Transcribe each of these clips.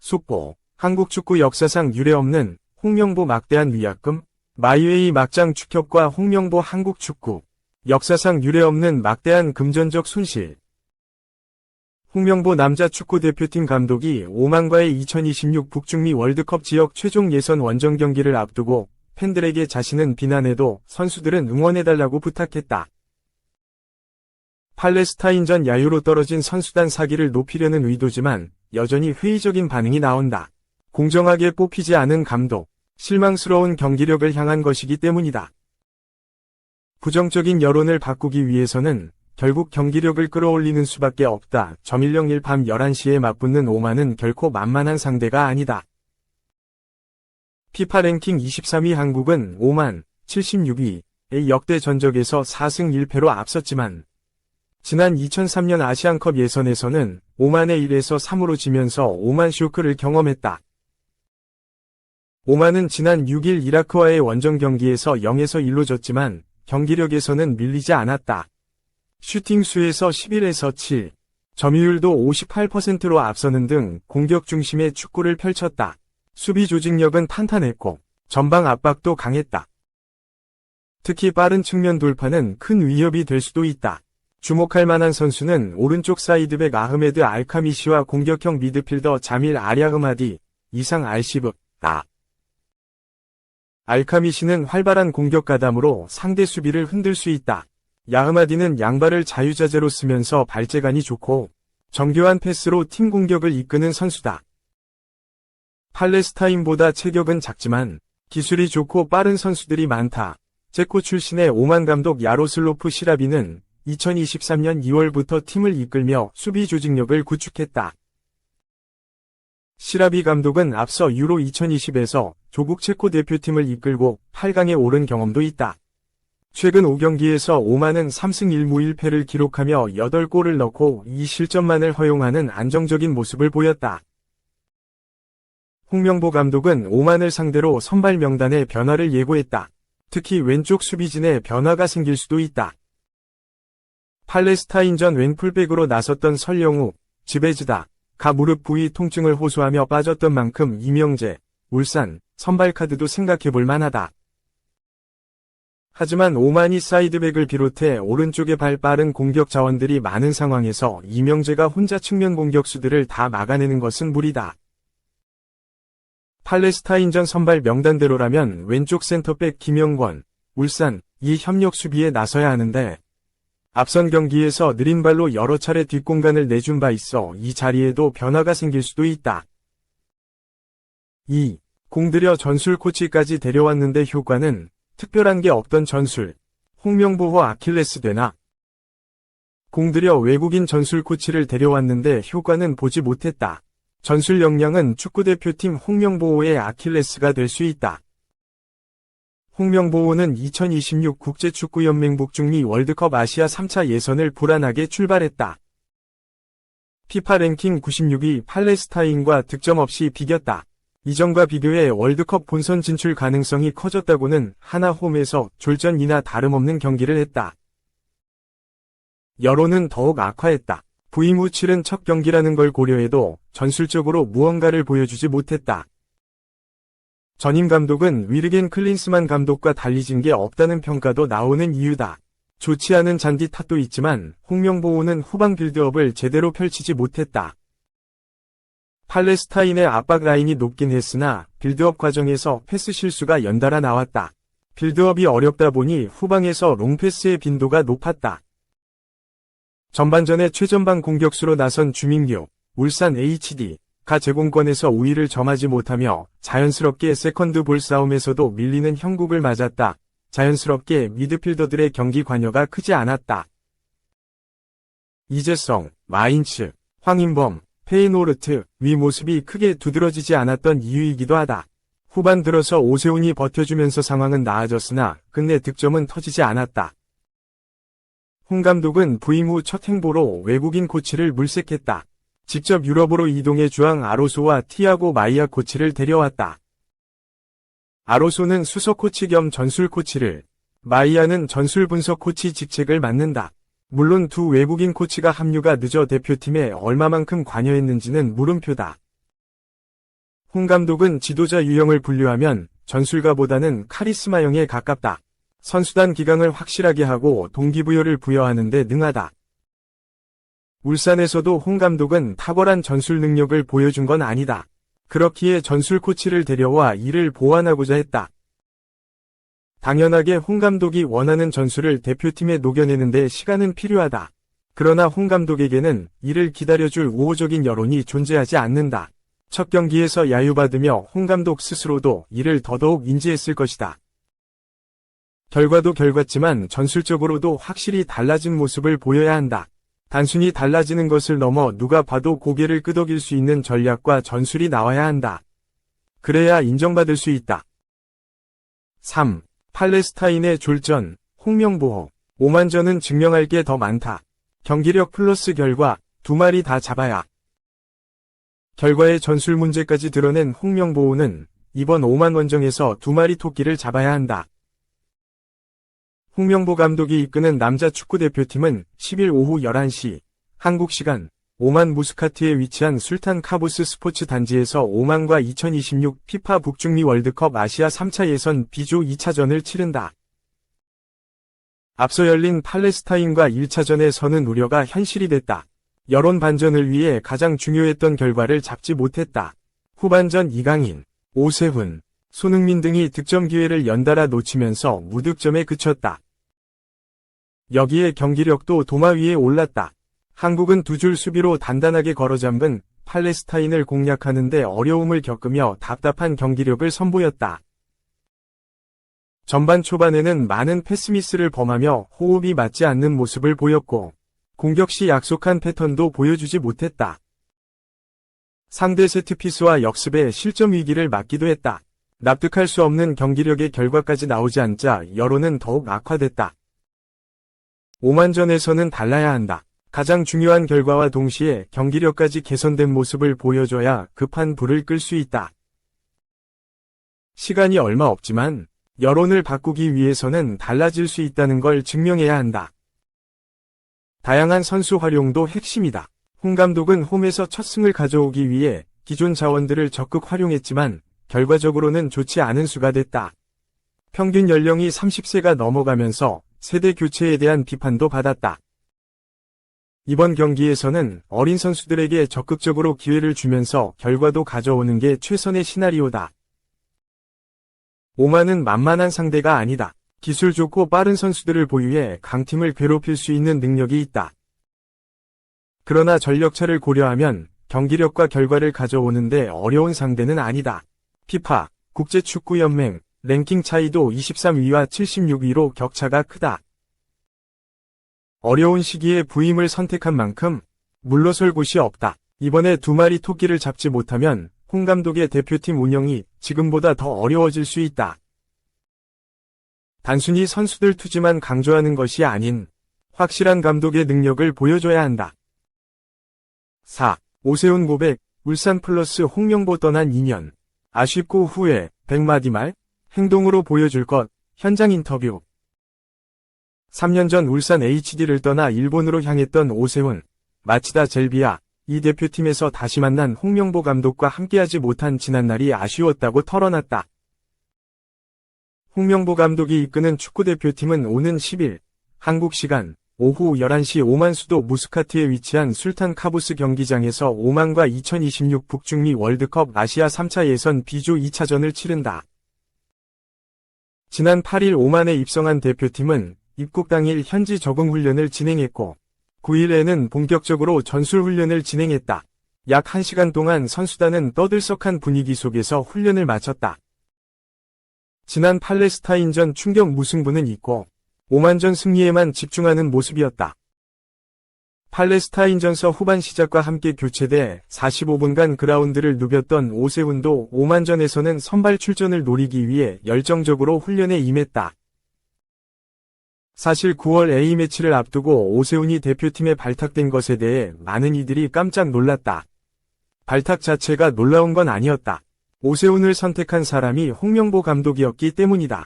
속보. 한국 축구 역사상 유례없는 홍명보 막대한 위약금, 마이웨이 막장 축협과 홍명보 한국 축구 역사상 유례없는 막대한 금전적 손실. 홍명보 남자 축구 대표팀 감독이 오만과의 2026 북중미 월드컵 지역 최종 예선 원정 경기를 앞두고 팬들에게 자신은 비난해도 선수들은 응원해달라고 부탁했다. 팔레스타인전 야유로 떨어진 선수단 사기를 높이려는 의도지만 여전히 회의적인 반응이 나온다. 공정하게 뽑히지 않은 감독, 실망스러운 경기력을 향한 것이기 때문이다. 부정적인 여론을 바꾸기 위해서는 결국 경기력을 끌어올리는 수밖에 없다. 점일령일 밤 11시에 맞붙는 오만은 결코 만만한 상대가 아니다. 피파 랭킹 23위 한국은 오만 76위의 역대 전적에서 4승 1패로 앞섰지만 지난 2003년 아시안컵 예선에서는 오만에 1에서 3으로 지면서 오만 쇼크를 경험했다. 오만은 지난 6일 이라크와의 원정 경기에서 0에서 1로 졌지만 경기력에서는 밀리지 않았다. 슈팅 수에서 11에서 7, 점유율도 58%로 앞서는 등 공격 중심의 축구를 펼쳤다. 수비 조직력은 탄탄했고 전방 압박도 강했다. 특히 빠른 측면 돌파는 큰 위협이 될 수도 있다. 주목할 만한 선수는 오른쪽 사이드백 아흐메드 알카미시와 공격형 미드필더 자밀 아랴흐마디, 이상 알시브다. 알카미시는 활발한 공격 가담으로 상대 수비를 흔들 수 있다. 야흐마디는 양발을 자유자재로 쓰면서 발재간이 좋고 정교한 패스로 팀 공격을 이끄는 선수다. 팔레스타인보다 체격은 작지만 기술이 좋고 빠른 선수들이 많다. 체코 출신의 오만 감독 야로슬로프 시라비는 2023년 2월부터 팀을 이끌며 수비 조직력을 구축했다. 시라비 감독은 앞서 유로 2020에서 조국 체코 대표팀을 이끌고 8강에 오른 경험도 있다. 최근 5경기에서 오만은 3승 1무 1패를 기록하며 8골을 넣고 2실점만을 허용하는 안정적인 모습을 보였다. 홍명보 감독은 오만을 상대로 선발 명단의 변화를 예고했다. 특히 왼쪽 수비진에 변화가 생길 수도 있다. 팔레스타인전 왼풀백으로 나섰던 설영우, 지베즈다, 가 무릎 부위 통증을 호소하며 빠졌던 만큼 이명재, 울산, 선발 카드도 생각해볼 만하다. 하지만 오만이 사이드백을 비롯해 오른쪽에 발 빠른 공격 자원들이 많은 상황에서 이명재가 혼자 측면 공격수들을 다 막아내는 것은 무리다. 팔레스타인전 선발 명단대로라면 왼쪽 센터백 김영권, 울산, 이 협력 수비에 나서야 하는데 앞선 경기에서 느린 발로 여러 차례 뒷공간을 내준 바 있어 이 자리에도 변화가 생길 수도 있다. 2. 공들여 전술 코치까지 데려왔는데 효과는 특별한 게 없던 전술. 홍명보호 아킬레스 되나? 공들여 외국인 전술 코치를 데려왔는데 효과는 보지 못했다. 전술 역량은 축구대표팀 홍명보호의 아킬레스가 될 수 있다. 홍명보호는 2026 국제축구연맹 북중미 월드컵 아시아 3차 예선을 불안하게 출발했다. 피파 랭킹 96위 팔레스타인과 득점 없이 비겼다. 이전과 비교해 월드컵 본선 진출 가능성이 커졌다고는 하나 홈에서 졸전이나 다름없는 경기를 했다. 여론은 더욱 악화했다. 부임 후 치른 첫 경기라는 걸 고려해도 전술적으로 무언가를 보여주지 못했다. 전임 감독은 위르겐 클린스만 감독과 달리진 게 없다는 평가도 나오는 이유다. 좋지 않은 잔디 탓도 있지만 홍명보호는 후방 빌드업을 제대로 펼치지 못했다. 팔레스타인의 압박 라인이 높긴 했으나 빌드업 과정에서 패스 실수가 연달아 나왔다. 빌드업이 어렵다 보니 후방에서 롱패스의 빈도가 높았다. 전반전에 최전방 공격수로 나선 주민규, 울산 HD가 제공권에서 우위를 점하지 못하며 자연스럽게 세컨드 볼 싸움에서도 밀리는 형국을 맞았다. 자연스럽게 미드필더들의 경기 관여가 크지 않았다. 이재성, 마인츠, 황인범, 페이노르트 위 모습이 크게 두드러지지 않았던 이유이기도 하다. 후반 들어서 오세훈이 버텨주면서 상황은 나아졌으나 끝내 득점은 터지지 않았다. 홍 감독은 부임 후 첫 행보로 외국인 코치를 물색했다. 직접 유럽으로 이동해 주앙 아로소와 티아고 마이아 코치를 데려왔다. 아로소는 수석 코치 겸 전술 코치를, 마이아는 전술 분석 코치 직책을 맡는다. 물론 두 외국인 코치가 합류가 늦어 대표팀에 얼마만큼 관여했는지는 물음표다. 홍 감독은 지도자 유형을 분류하면 전술가보다는 카리스마형에 가깝다. 선수단 기강을 확실하게 하고 동기부여를 부여하는 데 능하다. 울산에서도 홍 감독은 탁월한 전술 능력을 보여준 건 아니다. 그렇기에 전술 코치를 데려와 이를 보완하고자 했다. 당연하게 홍 감독이 원하는 전술을 대표팀에 녹여내는 데 시간은 필요하다. 그러나 홍 감독에게는 이를 기다려줄 우호적인 여론이 존재하지 않는다. 첫 경기에서 야유받으며 홍 감독 스스로도 이를 더더욱 인지했을 것이다. 결과도 결과지만 전술적으로도 확실히 달라진 모습을 보여야 한다. 단순히 달라지는 것을 넘어 누가 봐도 고개를 끄덕일 수 있는 전략과 전술이 나와야 한다. 그래야 인정받을 수 있다. 3. 팔레스타인의 졸전, 홍명보. 오만전은 증명할 게 더 많다. 경기력 플러스 결과, 두 마리 다 잡아야. 결과의 전술 문제까지 드러낸 홍명보는 이번 오만 원정에서 두 마리 토끼를 잡아야 한다. 홍명보 감독이 이끄는 남자 축구대표팀은 10일 오후 11시 한국 시간 오만 무스카트에 위치한 술탄 카보스 스포츠 단지에서 오만과 2026 피파 북중미 월드컵 아시아 3차 예선 B조 2차전을 치른다. 앞서 열린 팔레스타인과 1차전에서는 우려가 현실이 됐다. 여론 반전을 위해 가장 중요했던 결과를 잡지 못했다. 후반전 이강인, 오세훈, 손흥민 등이 득점 기회를 연달아 놓치면서 무득점에 그쳤다. 여기에 경기력도 도마 위에 올랐다. 한국은 두 줄 수비로 단단하게 걸어잡은 팔레스타인을 공략하는 데 어려움을 겪으며 답답한 경기력을 선보였다. 전반 초반에는 많은 패스미스를 범하며 호흡이 맞지 않는 모습을 보였고 공격 시 약속한 패턴도 보여주지 못했다. 상대 세트피스와 역습에 실점 위기를 맞기도 했다. 납득할 수 없는 경기력의 결과까지 나오지 않자 여론은 더욱 악화됐다. 오만전에서는 달라야 한다. 가장 중요한 결과와 동시에 경기력까지 개선된 모습을 보여줘야 급한 불을 끌 수 있다. 시간이 얼마 없지만 여론을 바꾸기 위해서는 달라질 수 있다는 걸 증명해야 한다. 다양한 선수 활용도 핵심이다. 홍 감독은 홈에서 첫 승을 가져오기 위해 기존 자원들을 적극 활용했지만 결과적으로는 좋지 않은 수가 됐다. 평균 연령이 30세가 넘어가면서 세대 교체에 대한 비판도 받았다. 이번 경기에서는 어린 선수들에게 적극적으로 기회를 주면서 결과도 가져오는 게 최선의 시나리오다. 오만은 만만한 상대가 아니다. 기술 좋고 빠른 선수들을 보유해 강팀을 괴롭힐 수 있는 능력이 있다. 그러나 전력차를 고려하면 경기력과 결과를 가져오는데 어려운 상대는 아니다. 피파, 국제축구연맹, 랭킹 차이도 23위와 76위로 격차가 크다. 어려운 시기에 부임을 선택한 만큼 물러설 곳이 없다. 이번에 두 마리 토끼를 잡지 못하면 홍 감독의 대표팀 운영이 지금보다 더 어려워질 수 있다. 단순히 선수들 투지만 강조하는 것이 아닌 확실한 감독의 능력을 보여줘야 한다. 4. 오세훈 고백, 울산 플러스 홍명보 떠난 2년. 아쉽고 후회, 100마디 말, 행동으로 보여줄 것, 현장 인터뷰. 3년 전 울산 HD를 떠나 일본으로 향했던 오세훈, 마치다 젤비야, 이 대표팀에서 다시 만난 홍명보 감독과 함께하지 못한 지난날이 아쉬웠다고 털어놨다. 홍명보 감독이 이끄는 축구대표팀은 오는 10일, 한국 시간, 오후 11시 오만 수도 무스카트에 위치한 술탄 카보스 경기장에서 오만과 2026 북중미 월드컵 아시아 3차 예선 B조 2차전을 치른다. 지난 8일 오만에 입성한 대표팀은 입국 당일 현지 적응 훈련을 진행했고 9일에는 본격적으로 전술 훈련을 진행했다. 약 1시간 동안 선수단은 떠들썩한 분위기 속에서 훈련을 마쳤다. 지난 팔레스타인전 충격 무승부는 있고 오만전 승리에만 집중하는 모습이었다. 팔레스타인전서 후반 시작과 함께 교체돼 45분간 그라운드를 누볐던 오세훈도 오만전에서는 선발 출전을 노리기 위해 열정적으로 훈련에 임했다. 사실 9월 A매치를 앞두고 오세훈이 대표팀에 발탁된 것에 대해 많은 이들이 깜짝 놀랐다. 발탁 자체가 놀라운 건 아니었다. 오세훈을 선택한 사람이 홍명보 감독이었기 때문이다.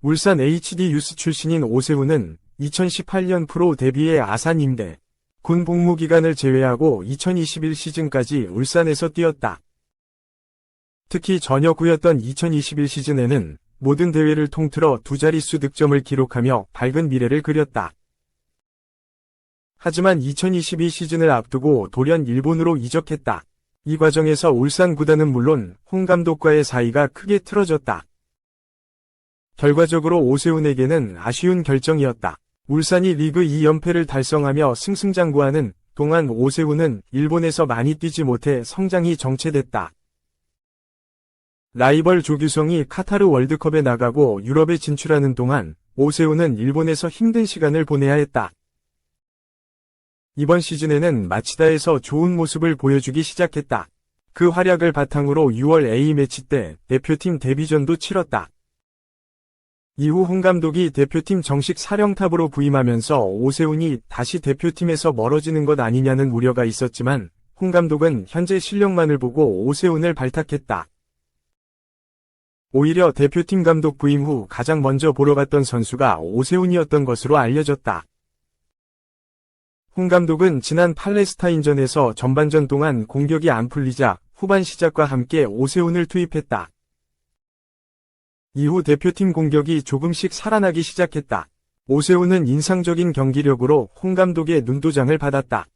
울산 HD 유스 출신인 오세훈은 2018년 프로 데뷔해 아산 임대, 군 복무 기간을 제외하고 2021 시즌까지 울산에서 뛰었다. 특히 전역후였던 2021 시즌에는 모든 대회를 통틀어 두 자릿수 득점을 기록하며 밝은 미래를 그렸다. 하지만 2022 시즌을 앞두고 돌연 일본으로 이적했다. 이 과정에서 울산 구단은 물론 홍 감독과의 사이가 크게 틀어졌다. 결과적으로 오세훈에게는 아쉬운 결정이었다. 울산이 리그 2연패를 달성하며 승승장구하는 동안 오세훈은 일본에서 많이 뛰지 못해 성장이 정체됐다. 라이벌 조규성이 카타르 월드컵에 나가고 유럽에 진출하는 동안 오세훈은 일본에서 힘든 시간을 보내야 했다. 이번 시즌에는 마치다에서 좋은 모습을 보여주기 시작했다. 그 활약을 바탕으로 6월 A매치 때 대표팀 데뷔전도 치렀다. 이후 홍 감독이 대표팀 정식 사령탑으로 부임하면서 오세훈이 다시 대표팀에서 멀어지는 것 아니냐는 우려가 있었지만 홍 감독은 현재 실력만을 보고 오세훈을 발탁했다. 오히려 대표팀 감독 부임 후 가장 먼저 보러 갔던 선수가 오세훈이었던 것으로 알려졌다. 홍 감독은 지난 팔레스타인전에서 전반전 동안 공격이 안 풀리자 후반 시작과 함께 오세훈을 투입했다. 이후 대표팀 공격이 조금씩 살아나기 시작했다. 오세훈은 인상적인 경기력으로 홍 감독의 눈도장을 받았다.